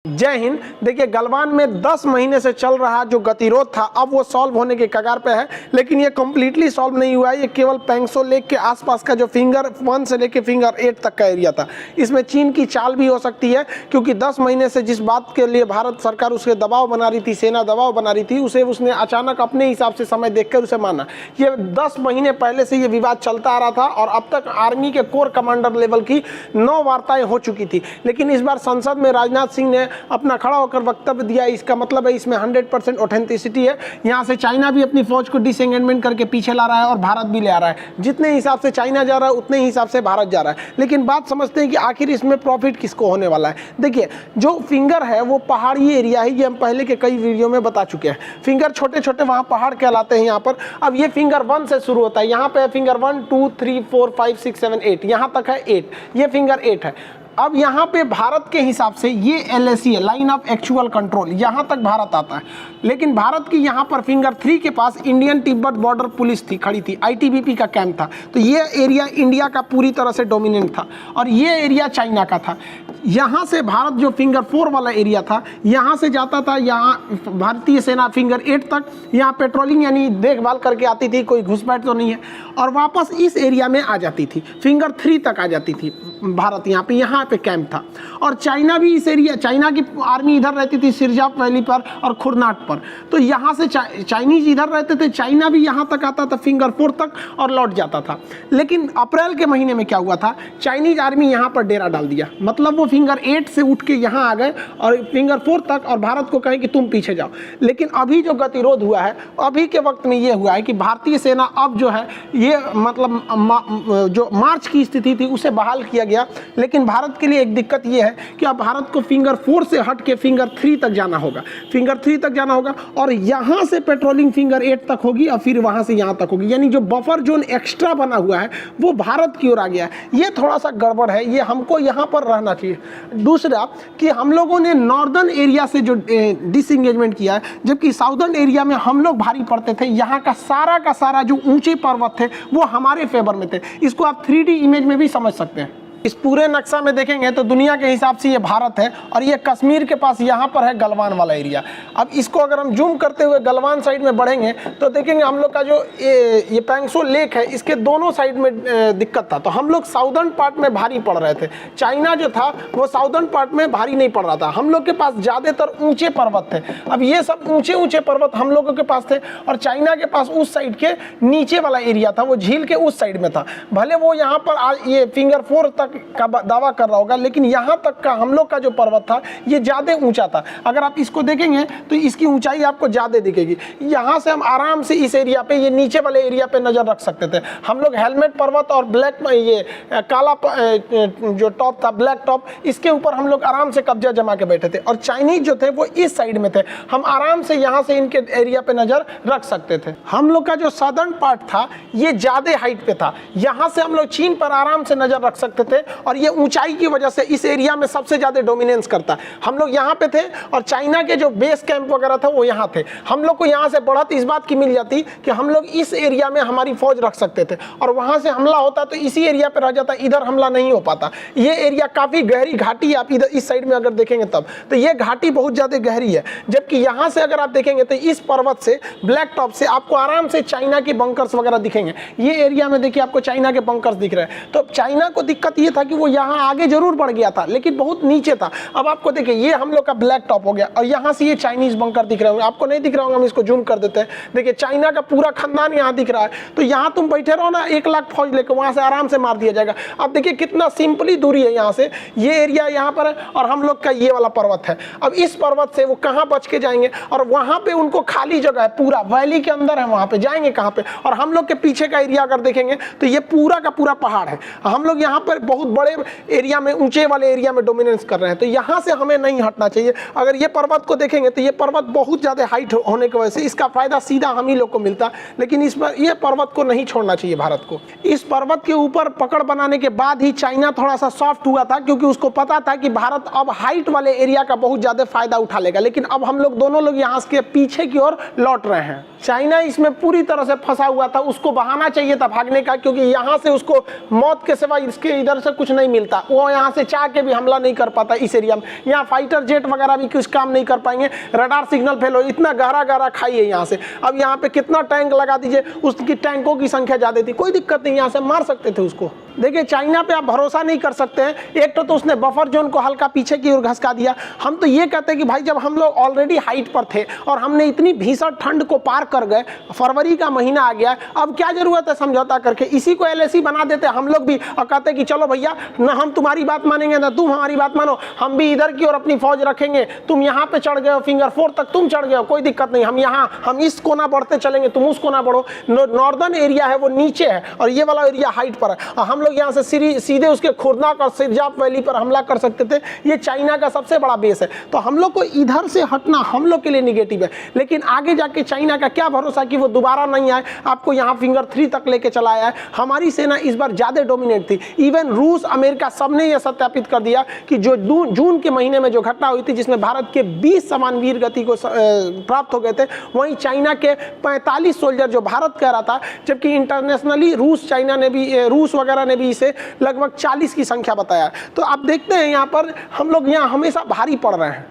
जय हिंद। देखिए, गलवान में 10 महीने से चल रहा जो गतिरोध था अब वो सॉल्व होने के कगार पे है, लेकिन ये कम्प्लीटली सॉल्व नहीं हुआ है। ये केवल पेंगसो लेक के आसपास का जो फिंगर 1 से लेके फिंगर 8 तक का एरिया था। इसमें चीन की चाल भी हो सकती है, क्योंकि 10 महीने से जिस बात के लिए भारत सरकार उसके दबाव बना रही थी, सेना दबाव बना रही थी, उसे उसने अचानक अपने हिसाब से समय देखकर उसे माना। ये 10 महीने पहले से ये विवाद चलता आ रहा था और अब तक आर्मी के कोर कमांडर लेवल की 9 वार्ताएं हो चुकी थी, लेकिन इस बार संसद में राजनाथ सिंह ने अपना खड़ा होकर वक्तव्य दिया। इसका मतलब है इसमें 100% ऑथेंटिसिटी है। यहाँ से चाइना भी अपनी फौज को डिसएंगेजमेंट करके पीछे ला रहा है और भारत भी ले आ रहा है। जितने हिसाब से चाइना जा रहा है उतने ही हिसाब से भारत जा रहा है, लेकिन बात समझते हैं कि आखिर इसमें प्रॉफिट किसको होने वाला है। देखिए, जो फिंगर है वो पहाड़ी एरिया है, ये हम पहले के कई वीडियो में बता चुके हैं। फिंगर छोटे छोटे वहाँ पहाड़ कहलाते हैं यहाँ पर। अब ये फिंगर 1 से शुरू होता है, यहाँ पे फिंगर 1 2 3 4 5 6 7 8, यहाँ तक है 8, ये फिंगर 8 है। अब यहाँ पे भारत के हिसाब से ये LAC है, लाइन ऑफ एक्चुअल कंट्रोल, यहाँ तक भारत आता है। लेकिन भारत की यहाँ पर फिंगर 3 के पास इंडियन तिब्बत बॉर्डर पुलिस थी, खड़ी थी, ITBP का कैंप था। तो ये एरिया इंडिया का पूरी तरह से डोमिनेंट था और ये एरिया चाइना का था। यहाँ से भारत जो फिंगर 4 वाला एरिया था, यहाँ से जाता था यहाँ भारतीय सेना फिंगर 8 तक, यहाँ पेट्रोलिंग यानी देखभाल करके आती थी, कोई घुसपैठ तो नहीं है, और वापस इस एरिया में आ जाती थी, फिंगर 3 तक आ जाती थी भारत। यहाँ पे कैंप था। और चाइना भी इस एरिया, चाइना की आर्मी इधर रहती थी सिरजाप वैली पर और खुरनाट पर। तो यहाँ से चाइनीज इधर रहते थे, चाइना भी यहाँ तक आता था फिंगर 4 तक और लौट जाता था। लेकिन अप्रैल के महीने में क्या हुआ था, चाइनीज आर्मी यहाँ पर डेरा डाल दिया। मतलब वो फिंगर 8 से उठ के यहाँ आ गए और फिंगर 4 तक, और भारत को कहे कि तुम पीछे जाओ। लेकिन अभी जो गतिरोध हुआ है, अभी के वक्त में ये हुआ है कि भारतीय सेना अब जो है ये मतलब जो मार्च की स्थिति थी उसे बहाल किया गया। लेकिन भारत के लिए एक दिक्कत ये है कि अब भारत को फिंगर 4 से हट के फिंगर 3 तक जाना होगा, फिंगर 3 तक जाना होगा, और यहाँ से पेट्रोलिंग फिंगर 8 तक होगी और फिर वहाँ से यहाँ तक होगी। यानी जो बफर जोन एक्स्ट्रा बना हुआ है वो भारत की ओर आ गया है। ये थोड़ा सा गड़बड़ है, ये हमको यहाँ पर रहना चाहिए। दूसरा कि हम लोगों ने नॉर्दर्न एरिया से जो डिसएंगेजमेंट किया है, जबकि साउदर्न एरिया में हम लोग भारी पड़ते थे। यहाँ का सारा जो ऊंचे पर्वत थे वो हमारे फेवर में थे। इसको आप 3D इमेज में भी समझ सकते हैं। इस पूरे नक्शा में देखेंगे तो दुनिया के हिसाब से ये भारत है और ये कश्मीर के पास यहाँ पर है गलवान वाला एरिया। अब इसको अगर हम जूम करते हुए गलवान साइड में बढ़ेंगे तो देखेंगे हम लोग का जो ये पेंगसो लेक है, इसके दोनों साइड में दिक्कत था। तो हम लोग साउदर्न पार्ट में भारी पड़ रहे थे, चाइना जो था वो साउदर्न पार्ट में भारी नहीं पड़ रहा था। हम लोग के पास ज़्यादातर ऊँचे पर्वत थे। अब ये सब ऊँचे पर्वत हम लोगों के पास थे और चाइना के पास उस साइड के नीचे वाला एरिया था, वो झील के उस साइड में था। भले वो यहाँ पर ये फिंगर 4 तक का दावा कर रहा होगा, लेकिन यहाँ तक का हम लोग का जो पर्वत था ये ज़्यादा ऊंचा था। अगर आप इसको देखेंगे तो इसकी ऊंचाई आपको ज़्यादा दिखेगी। यहाँ से हम आराम से इस एरिया पे, ये नीचे वाले एरिया पे नज़र रख सकते थे। हम लोग हेलमेट पर्वत और ब्लैक ये काला जो टॉप था, ब्लैक टॉप, इसके ऊपर हम लोग आराम से कब्जा जमा के बैठे थे और चाइनीज जो थे वो इस साइड में थे। हम आराम से यहाँ से इनके एरिया पे नज़र रख सकते थे। हम लोग का जो सदर्न पार्ट था ये ज़्यादा हाइट पे था, यहाँ से हम लोग चीन पर आराम से नज़र रख सकते थे और ये ऊंचाई की वजह से इस एरिया में सबसे ज्यादा डोमिनेंस करता है। हम लोग यहाँ पे थे और चाइना के जो बेस कैंप वगैरह था वो यहाँ थे। हम लोग को यहाँ से बढ़त इस बात की मिल जाती कि हम लोग इस एरिया में हमारी फौज रख सकते थे और वहाँ से हमला होता तो इसी एरिया पे रह जाता, इधर हमला नहीं हो पाता। ये एरिया काफ़ी गहरी घाटी है, आप इधर इस साइड में अगर देखेंगे तब तो ये घाटी बहुत ज़्यादा गहरी है। जबकि यहाँ से अगर आप देखेंगे तो इस पर्वत से, ब्लैक टॉप से आपको आराम से चाइना के बंकर्स वगैरह दिखेंगे। ये एरिया में देखिए आपको चाइना के बंकर्स दिख रहे हैं। तो चाइना को दिक्कत ये था कि वो यहाँ आगे जरूर बढ़ गया था लेकिन बहुत नीचे था। अब आपको देखिए ये हम लोग का ब्लैक टॉप हो गया और यहाँ से ये चाइनीज बंकर दिख रहे होंगे, आपको नहीं दिख रहा होगा, हम इसको जूम कर देते हैं। देखिए चाइना का पूरा खानदान यहाँ दिख रहा है। तो यहाँ तुम बैठे रहो ना, 1 लाख फौज लेकर वहाँ से आराम से मार दिया जाएगा। अब देखिए कितना सिंपली दूरी है यहाँ से, ये एरिया यहाँ पर है और हम लोग का ये वाला पर्वत है। अब इस पर्वत से वो कहाँ बच के जाएंगे और वहाँ पे उनको खाली जगह है, पूरा वैली के अंदर है, वहाँ पे जाएंगे कहाँ पे। और हम लोग के पीछे का एरिया अगर देखेंगे तो ये पूरा का पूरा पहाड़ है। हम लोग यहाँ पर बहुत बड़े एरिया में, ऊंचे वाले एरिया में डोमिनेंस कर रहे हैं। तो यहाँ से हमें नहीं हटना चाहिए। अगर ये पर्वत को देखेंगे तो ये पर्वत बहुत ज़्यादा हाइट होने की वजह से इसका फायदा सीधा हम ही लोग को मिलता, लेकिन इस पर ये पर्वत को नहीं छोड़ना चाहिए भारत को। इस पर्वत के ऊपर पकड़ बनाने के बाद ही चाइना थोड़ा सा सॉफ्ट हुआ था, क्योंकि उसको पता था कि भारत अब हाइट वाले एरिया का बहुत ज़्यादा फायदा उठा लेगा। लेकिन अब हम लोग दोनों लोग यहाँ के पीछे की ओर लौट रहे हैं। चाइना इसमें पूरी तरह से फंसा हुआ था, उसको बहाना चाहिए था भागने का, क्योंकि यहाँ से उसको मौत के सिवा इसके इधर से से कुछ नहीं मिलता, वो यहाँ से चाह के भी हमला नहीं कर पाता इस एरिया में। यहाँ फाइटर जेट वगैरह भी कुछ काम नहीं कर पाएंगे, रडार सिग्नल फेल हो, इतना गहरा गहरा खाई है यहाँ से। अब यहाँ पे कितना टैंक लगा दीजिए, उसकी टैंकों की संख्या ज़्यादा थी, कोई दिक्कत नहीं, यहाँ से मार सकते थे उसको। देखिए चाइना पे आप भरोसा नहीं कर सकते हैं। एक तो उसने बफर जोन को हल्का पीछे की ओर घसका दिया। हम तो ये कहते हैं कि भाई जब हम लोग ऑलरेडी हाइट पर थे और हमने इतनी भीषण ठंड को पार कर गए, फरवरी का महीना आ गया, अब क्या जरूरत है समझौता करके, इसी को LAC बना देते हम लोग भी और कहते कि चलो भैया ना हम तुम्हारी बात मानेंगे ना तुम हमारी बात मानो, हम भी इधर की ओर अपनी फौज रखेंगे, तुम यहाँ पे चढ़ गए हो, फिंगर 4 तक तुम चढ़ गए हो, कोई दिक्कत नहीं, हम यहाँ हम इस कोना बढ़ते चलेंगे, तुम उस कोना बढ़ो। नॉर्दर्न एरिया है वो नीचे है और ये वाला एरिया हाइट पर है, और हम लोग यहाँ से सीधे उसके खुरनाक और सिरजाप वैली पर हमला कर सकते थे। ये चाइना का सबसे बड़ा बेस है, तो हम लोग को इधर से हटना हम लोग के लिए निगेटिव है। लेकिन आगे जाके चाइना का क्या भरोसा कि वो दोबारा नहीं आए, आपको यहाँ फिंगर 3 तक लेके चला आया है। हमारी सेना इस बार ज़्यादा डोमिनेट थी, इवन रूस अमेरिका सबने यह सत्यापित कर दिया कि जो जून के महीने में जो घटना हुई थी जिसमें भारत के 20 समान वीर गति को प्राप्त हो गए थे, वहीं चाइना के 45 सोल्जर जो भारत कह रहा था, जबकि इंटरनेशनली रूस वगैरह ने भी इसे लगभग 40 की संख्या बताया। तो आप देखते हैं यहाँ पर हम लोग यहाँ हमेशा भारी पड़ रहे हैं।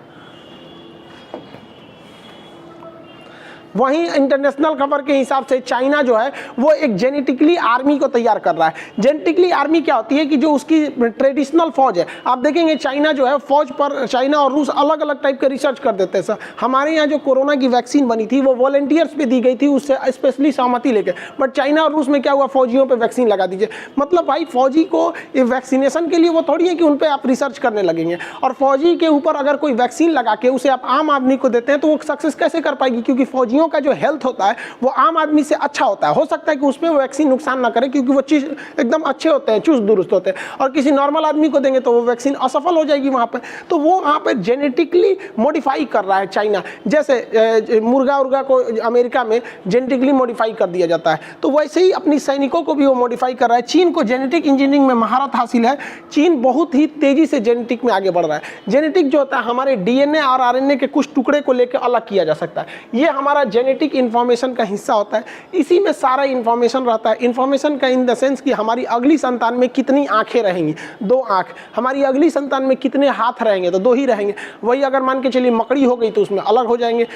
वहीं इंटरनेशनल खबर के हिसाब से चाइना जो है वो एक जेनेटिकली आर्मी को तैयार कर रहा है। जेनेटिकली आर्मी क्या होती है कि जो उसकी ट्रेडिशनल फौज है, आप देखेंगे चाइना जो है फौज पर चाइना और रूस अलग अलग टाइप के रिसर्च कर देते हैं। सर हमारे यहाँ जो कोरोना की वैक्सीन बनी थी वो वॉलंटियर्स पे दी गई थी, उससे स्पेशली सहमति लेके, बट चाइना और रूस में क्या हुआ, फौजियों पर वैक्सीन लगा दीजिए। मतलब भाई फौजी को वैक्सीनेशन के लिए वो थोड़ी है कि उन पर आप रिसर्च करने लगेंगे, और फौजी के ऊपर अगर कोई वैक्सीन लगा के उसे आप आम आदमी को देते हैं तो वो सक्सेस कैसे कर पाएगी, क्योंकि फौजियों का जो हेल्थ होता है वो आम आदमी से अच्छा होता है। हो सकता है कि उसमें वो वैक्सीन नुकसान ना करे क्योंकि वो चीज एकदम अच्छे होते हैं, चुस्त दुरुस्त होते हैं, और किसी नॉर्मल आदमी को देंगे तो वो वैक्सीन असफल हो जाएगी वहां पर। तो वो वहां पर जेनेटिकली मॉडिफाई कर रहा है चाइना, जैसे मुर्गा उर्गा को अमेरिका में जेनेटिकली मॉडिफाई कर दिया जाता है, तो वैसे ही अपनी सैनिकों को भी वो मॉडिफाई कर रहा है। चीन को जेनेटिक इंजीनियरिंग में महारत हासिल है, चीन बहुत ही तेजी से जेनेटिक में आगे बढ़ रहा है। जेनेटिक जो होता है हमारे DNA और RNA के कुछ टुकड़े को लेकर अलग किया जा सकता है, ये हमारा जेनेटिक इंफॉर्मेशन का हिस्सा होता है, इसी में सारा इंफॉर्मेशन रहता है। इंफॉर्मेशन का इन द सेंस कि हमारी अगली संतान में कितनी आंखें रहेंगी, 2 आंख, हमारी अगली संतान में कितने हाथ रहेंगे तो 2 ही रहेंगे। वही अगर मान के चलिए मकड़ी हो गई तो उसमें अलग हो जाएंगे,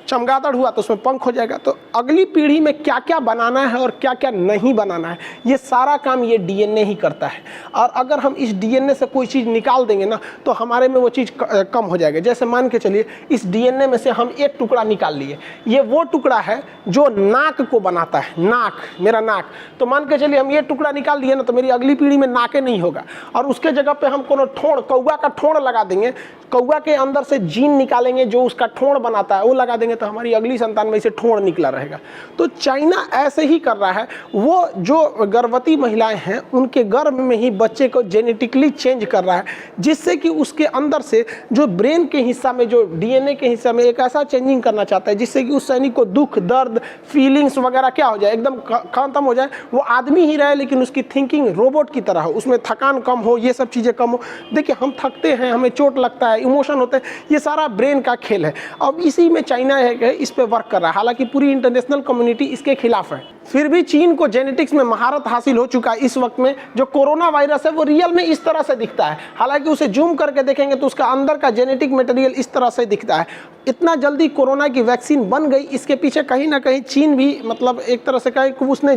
चमगादड़ हुआ तो उसमें पंख हो जाएगा। तो अगली पीढ़ी में क्या क्या बनाना है और क्या क्या नहीं बनाना है, ये सारा काम ये DNA ही करता है। और अगर हम इस DNA से कोई चीज़ निकाल देंगे ना तो हमारे में वो चीज़ कम हो जाएगा। जैसे मान के चलिए इस DNA में से हम एक टुकड़ा निकाल लिए, ये वो टुकड़ा है जो नाक को बनाता है, नाक, मेरा नाक, तो मान के चलिए हम ये टुकड़ा निकाल दिए ना तो मेरी अगली पीढ़ी में नाके नहीं होगा, और उसके जगह पे हम कोनो ठोड़, कौवा का ठोड़ लगा देंगे, कौवा के अंदर से जीन निकालेंगे जो उसका ठोड़ बनाता है वो लगा देंगे तो हमारी अगली संतान में इसे ठोड़ निकला रहेगा। तो चाइना ऐसे ही कर रहा है, वो जो गर्भवती महिलाएं हैं उनके गर्भ में ही बच्चे को जेनेटिकली चेंज कर रहा है, जिससे कि उसके अंदर से जो ब्रेन के हिस्सा में, जो DNA के हिस्सा में एक ऐसा चेंजिंग करना चाहता है जिससे कि उस सैनिक को दुख, दर्द, फीलिंग्स वगैरह क्या हो जाए, एकदम खत्म हो जाए, वो आदमी ही रहे लेकिन उसकी थिंकिंग रोबोट की तरह हो, उसमें थकान कम हो, ये सब चीज़ें कम हो। देखिए हम थकते हैं, हमें चोट लगता है, इमोशन होते हैं, ये सारा ब्रेन का खेल है। अब इसी में चाइना है इस पे वर्क कर रहा है, हालांकि पूरी इंटरनेशनल कम्युनिटी इसके खिलाफ है। फिर भी चीन को जेनेटिक्स में महारत हासिल हो चुका है। इस वक्त में जो कोरोना वायरस है वो रियल में इस तरह से दिखता है, हालांकि उसे जूम करके देखेंगे तो उसका अंदर का जेनेटिक मटेरियल इस तरह से दिखता है। इतना जल्दी कोरोना की वैक्सीन बन गई, इसके पीछे कहीं ना कहीं चीन भी, मतलब एक तरह से कहें कि उसने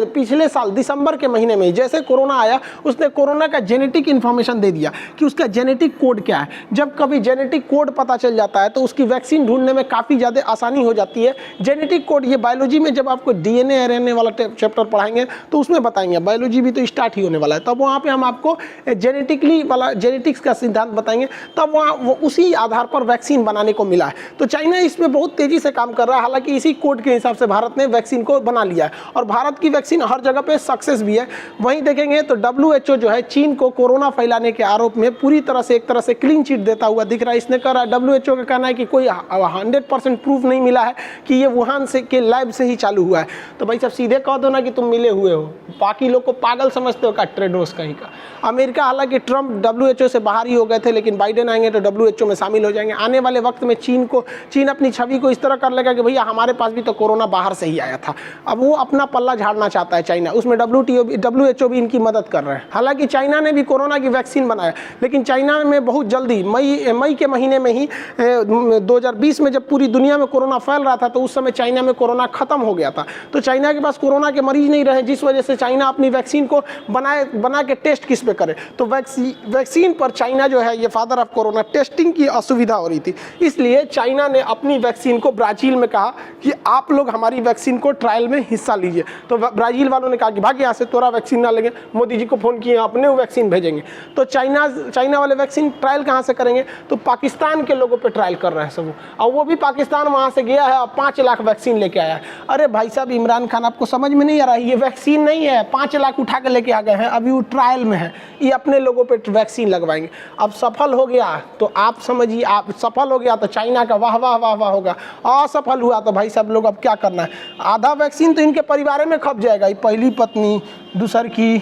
पिछले साल दिसंबर के महीने में जैसे कोरोना आया उसने कोरोना का जेनेटिक इन्फॉर्मेशन दे दिया कि उसका जेनेटिक कोड क्या है। जब कभी जेनेटिक कोड पता चल जाता है तो उसकी वैक्सीन ढूंढने में काफ़ी ज़्यादा आसानी हो जाती है। जेनेटिक कोड, ये बायोलॉजी में जब आपको DNA RNA वाला चैप्टर पढ़ाएंगे तो उसमें बताएंगे, बायोलॉजी भी तो स्टार्ट ही होने वाला है, तब वहाँ पे हम आपको जेनेटिकली वाला जेनेटिक्स का सिद्धांत बताएंगे, तब वहाँ वो उसी आधार पर वैक्सीन बनाने को मिला है। तो चाइना इसमें बहुत तेजी से काम कर रहा है, हालांकि इसी कोड के हिसाब से भारत ने वैक्सीन को बना लिया है और भारत की वैक्सीन हर जगह पे सक्सेस भी है। वहीं देखेंगे तो WHO जो है चीन को कोरोना फैलाने के आरोप में पूरी तरह से एक तरह से क्लीन चिट देता हुआ दिख रहा है। इसने कहा, WHO का कहना है कि कोई 100% प्रूफ नहीं मिला है कि ये वुहान से के लैब से ही चालू हुआ है। तो भाई साहब सीधे कह दो ना कि तुम मिले हुए हो, बाकी लोग को पागल समझते हो का ट्रेडोस कहीं का। अमेरिका हालांकि ट्रंप WHO से बाहर ही हो गए थे, लेकिन बाइडेन आएंगे तो WHO में शामिल हो जाएंगे। आने वाले वक्त में चीन अपनी छवि को इस तरह कर लेगा कि भैया हमारे पास भी तो कोरोना बाहर से ही आया था। अब वो अपना पल्ला झाड़ना चाहता है चाइना, उसमें WHO भी इनकी मदद कर रहे हैं। हालांकि चाइना ने भी कोरोना की वैक्सीन बनाया, लेकिन चाइना में बहुत जल्दी मई के महीने में ही 2020 में जब पूरी दुनिया में कोरोना फैल रहा था तो उस समय चाइना में कोरोना खत्म हो गया था। तो चाइना के पास कोरोना के मरीज नहीं रहे, जिस वजह से चाइना अपनी वैक्सीन को बना के टेस्ट किस पे करे, तो वैक्सीन पर चाइना जो है ये फादर ऑफ कोरोना, टेस्टिंग की असुविधा हो रही थी। इसलिए चाइना ने अपनी वैक्सीन को ब्राजील में कहा कि आप लोग हमारी वैक्सीन को ट्रायल में हिस्सा लीजिए। तो ब्राजील वालों ने कहा कि भाग यहाँ से, तोरा वैक्सीन ना लेंगे। मोदी जी को फोन किए, अपने वैक्सीन भेजेंगे। तो चाइना वाले वैक्सीन ट्रायल कहाँ से करेंगे, तो पाकिस्तान के लोगों पर ट्रायल कर रहे हैं सब। और वो भी पाकिस्तान वहाँ से गया है और 5 लाख वैक्सीन लेके आया है। अरे भाई साहब इमरान खान, आपको समझ में नहीं आ रहा है, ये वैक्सीन नहीं है, 5 लाख उठा के लेके आ गए हैं, अभी वो ट्रायल में है। ये अपने लोगों पे वैक्सीन लगवाएंगे। अब सफल हो गया तो आप समझिए, आप सफल हो गया तो चाइना का वाह वाह वाह वाह होगा। असफल हुआ तो भाई साहब लोग अब क्या करना है, आधा वैक्सीन तो इनके परिवार में खप जाएगा। ये पहली पत्नी, दूसर की,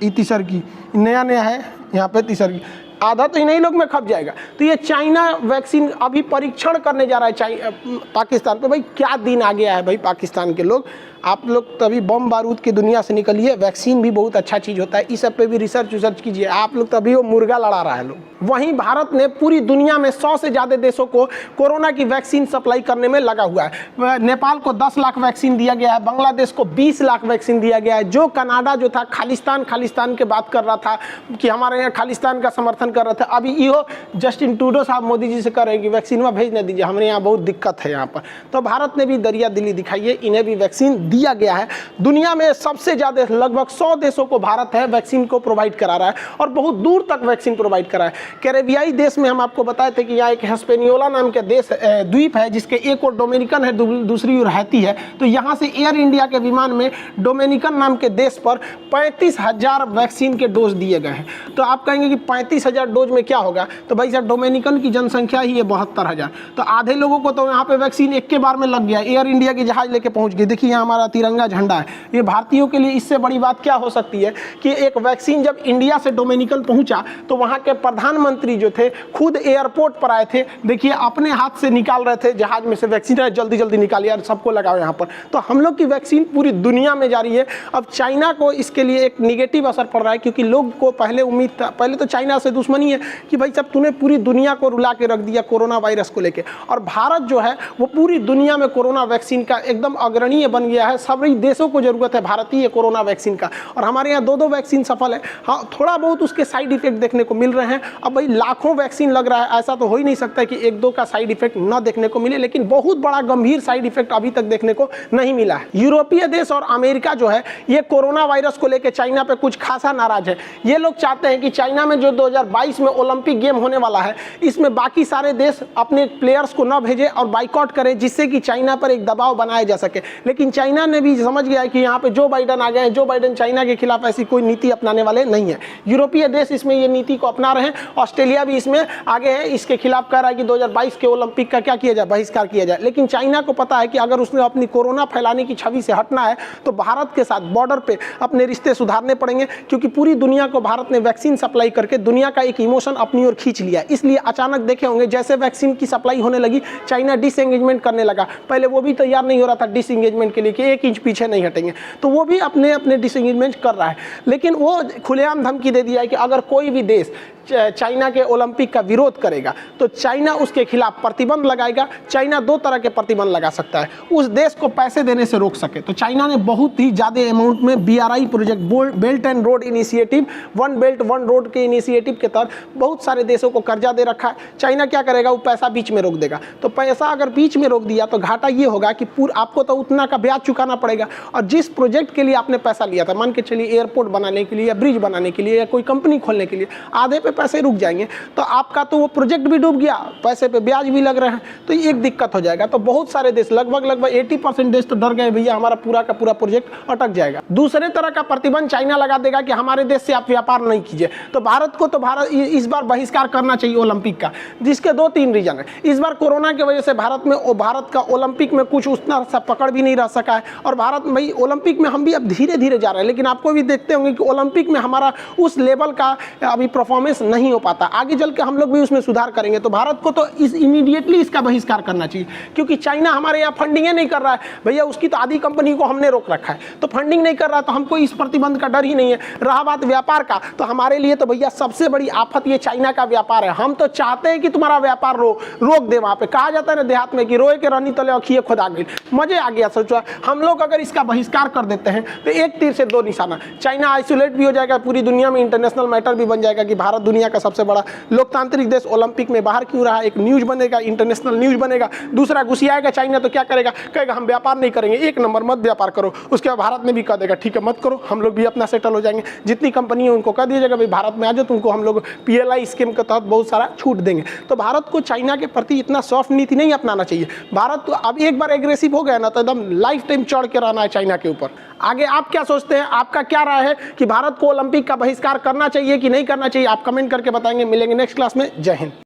तीसर की, नया है यहाँ पे तीसर की, आधा तो इन्हीं लोग में खप जाएगा। तो ये चाइना वैक्सीन अभी परीक्षण करने जा रहा है पाकिस्तान पे। भाई क्या दिन आ गया है भाई पाकिस्तान के लोग, आप लोग तभी बम बारूद की दुनिया से निकलिए। वैक्सीन भी बहुत अच्छा चीज़ होता है, इस सब पे भी रिसर्च कीजिए। आप लोग तभी वो मुर्गा लड़ा रहा है लोग। वहीं भारत ने पूरी दुनिया में 100 से ज़्यादा देशों को कोरोना की वैक्सीन सप्लाई करने में लगा हुआ है। नेपाल को 10 लाख वैक्सीन दिया गया है, बांग्लादेश को 20 लाख वैक्सीन दिया गया है। जो कनाडा जो था खालिस्तान के बात कर रहा था कि हमारे यहाँ खालिस्तान का समर्थन कर रहा था, अभी इहो जस्टिन ट्रूडो साहब मोदी जी से कह रहे हैं कि वैक्सीन वहाँ भेज न दीजिए, हमारे यहाँ बहुत दिक्कत है यहाँ पर। तो भारत ने भी दरिया दिली दिखाई है, इन्हें भी वैक्सीन दिया गया है। दुनिया में सबसे ज्यादा लगभग 100 देशों को भारत है वैक्सीन को प्रोवाइड करा रहा है और बहुत दूर तक वैक्सीन प्रोवाइड करा है। कैरेबियाई देश में हम आपको बताए थे कि यहाँ एक हिस्पेनियोला नाम के देश द्वीप है, जिसके एक और डोमिनिकन है, दूसरी ओर हैती है। तो यहाँ से एयर इंडिया के विमान में डोमिनिकन नाम के देश पर 35,000 वैक्सीन के डोज दिए गए हैं। तो आप कहेंगे कि 35,000 डोज में क्या होगा, तो भाई साहब डोमिनिकन की जनसंख्या ही है 72,000। तो आधे लोगों को तो यहाँ पे वैक्सीन एक के बार में लग गया। एयर इंडिया की जहाज लेके पहुंच गई। देखिए यहाँ हमारा तिरंगा झंडा है। ये भारतीयों के लिए इससे बड़ी बात क्या हो सकती है कि एक वैक्सीन जब इंडिया से डोमिनिकन पहुंचा तो वहां के प्रधानमंत्री जो थे खुद एयरपोर्ट पर आए थे। देखिए अपने हाथ से निकाल रहे थे जहाज में से वैक्सीन, जल्दी जल्दी निकालिए यार, सबको लगाओ यहाँ पर। तो हम लोग की वैक्सीन पूरी दुनिया में जा रही है। अब चाइना को इसके लिए एक निगेटिव असर पड़ रहा है, क्योंकि लोग को पहले उम्मीद था, पहले तो चाइना से दुश्मनी है कि भाई साहब तूने पूरी दुनिया को रुला के रख दिया कोरोना वायरस को लेकर। और भारत जो है वो पूरी दुनिया में कोरोना वैक्सीन का एकदम अग्रणीय बन गया है। सभी देशों को जरूरत है भारतीय कोरोना वैक्सीन का, और हमारे यहाँ 2 वैक्सीन सफल है। हाँ थोड़ा बहुत उसके साइड इफेक्ट देखने को मिल रहे हैं। अब भाई लाखों वैक्सीन लग रहा है, ऐसा तो हो ही नहीं सकता कि 1-2 का साइड इफेक्ट ना देखने को मिले, लेकिन बहुत बड़ा गंभीर साइड इफेक्ट अभी तक देखने को नहीं मिला है। यूरोपीय देश और अमेरिका जो है ये कोरोना वायरस को लेकर चाइना पे कुछ खासा नाराज है। ये लोग चाहते हैं कि चाइना में जो 2022 में ओलंपिक गेम होने वाला है, इसमें बाकी सारे देश अपने प्लेयर्स को न भेजे और बाइकआउट करें, जिससे कि चाइना पर एक दबाव बनाया जा सके। लेकिन चाइना ने भी समझ गया है कि यहाँ पे जो बाइडेन आ गए हैं, जो बाइडेन चाइना के खिलाफ ऐसी कोई नीति अपनाने वाले नहीं है। यूरोपीय देश इसमें ये नीति को अपना रहे हैं। ऑस्ट्रेलिया भी इसमें आगे है, इसके खिलाफ कह रहा है कि 2022 के ओलंपिक का क्या किया जाए, बहिष्कार किया जाए। लेकिन चाइना को पता है कि अगर उसने अपनी कोरोना फैलाने की छवि से हटना है तो भारत के साथ बॉर्डर पे अपने रिश्ते सुधारने पड़ेंगे, क्योंकि पूरी दुनिया को भारत ने वैक्सीन सप्लाई करके दुनिया का एक इमोशन अपनी ओर खींच लिया। इसलिए अचानक देखे होंगे जैसे वैक्सीन की सप्लाई होने लगी, चाइना डिसएंगेजमेंट करने लगा। पहले वो भी तैयार नहीं हो रहा था डिसएंगेजमेंट के लिए कि 1 इंच पीछे नहीं हटेंगे, तो वो भी अपने डिसएंगेजमेंट कर रहा है। लेकिन वो खुलेआम धमकी दे दिया है कि अगर कोई भी देश चाइना के ओलंपिक का विरोध करेगा तो चाइना उसके खिलाफ प्रतिबंध लगाएगा। चाइना 2 तरह के प्रतिबंध लगा सकता है, उस देश को पैसे देने से रोक सके। तो चाइना ने बहुत ही ज़्यादा अमाउंट में BRI project, belt and road initiative, 1 belt 1 road के इनिशिएटिव के तहत बहुत सारे देशों को कर्जा दे रखा है। चाइना क्या करेगा, वो पैसा बीच में रोक देगा। तो पैसा अगर बीच में रोक दिया तो घाटा ये होगा कि आपको तो उतना का ब्याज चुकाना पड़ेगा, और जिस प्रोजेक्ट के लिए आपने पैसा लिया था, मान के चलिए एयरपोर्ट बनाने के लिए या ब्रिज बनाने के लिए या कोई कंपनी खोलने के लिए, आधे पे पैसे रुक जाएंगे तो आपका तो वो प्रोजेक्ट भी डूब गया, पैसे पे ब्याज भी लग रहे हैं, तो एक दिक्कत हो जाएगा। तो बहुत सारे देश लगभग 80% देश तो डर गए भैया हमारा पूरा का पूरा प्रोजेक्ट अटक जाएगा। दूसरे तरह का प्रतिबंध चाइना लगा देगा कि हमारे देश से आप व्यापार नहीं कीजिए। तो भारत को इस बार बहिष्कार करना चाहिए ओलंपिक का, जिसके 2-3 रीजन है। इस बार कोरोना की वजह से भारत का ओलंपिक में कुछ उतना सा पकड़ भी नहीं रह सका है, और भारत भाई ओलंपिक में हम भी अब धीरे धीरे जा रहे हैं, लेकिन आपको भी देखते होंगे कि ओलंपिक में हमारा उस लेवल का अभी परफॉर्मेंस नहीं हो पाता। आगे चल के हम लोग भी उसमें सुधार करेंगे। तो भारत को तो इमीडिएटली इसका बहिष्कार करना चाहिए, क्योंकि चाइना हमारे यहाँ फंडिंग नहीं कर रहा है भैया, उसकी तो आधी कंपनी को हमने रोक रखा है, तो फंडिंग नहीं कर रहा है, तो हमको इस प्रतिबंध का डर ही नहीं है। रहा बात व्यापार का, तो हमारे लिए तो भैया सबसे बड़ी आफत ये चाइना का व्यापार है। हम तो चाहते हैं कि तुम्हारा व्यापार रोक दे। वहां पे कहा जाता है ना देहात में कि रोए के रहनी तले अखिए खुदा गई, मजे आ गया। सोचो हम लोग अगर इसका बहिष्कार कर देते हैं तो एक तीर से 2 निशाना, चाइना आइसोलेट भी हो जाएगा, पूरी दुनिया में इंटरनेशनल मैटर भी बन जाएगा कि भारत दुनिया का सबसे बड़ा लोकतांत्रिक देश ओलंपिक में बाहर क्यों रहा, एक न्यूज बनेगा, इंटरनेशनल न्यूज बनेगा। दूसरा घुसियाएगा चाइना तो क्या करेगा, कहेगा हम व्यापार नहीं करेंगे, 1 नंबर मत व्यापार करो। उसके बाद भारत में भी कह देगा ठीक है मत करो, हम लोग भी अपना सेटल हो जाएंगे। जितनी कंपनी है उनको कह दिया जाएगा भाई भारत में आ जाओ, तुमको हम लोग PLI स्कीम के तहत बहुत सारा छूट देंगे। तो भारत को चाइना के प्रति इतना सॉफ्ट नीति नहीं अपनाना चाहिए। भारत तो अब एक बार एग्रेसिव हो गया ना तो एकदम लाइफ टाइम चढ़ के रहना है चाइना के ऊपर। आगे आप क्या सोचते हैं, आपका क्या राय है कि भारत को ओलंपिक का बहिष्कार करना चाहिए कि नहीं करना चाहिए, आप कमेंट करके बताएंगे। मिलेंगे नेक्स्ट क्लास में। जय हिंद।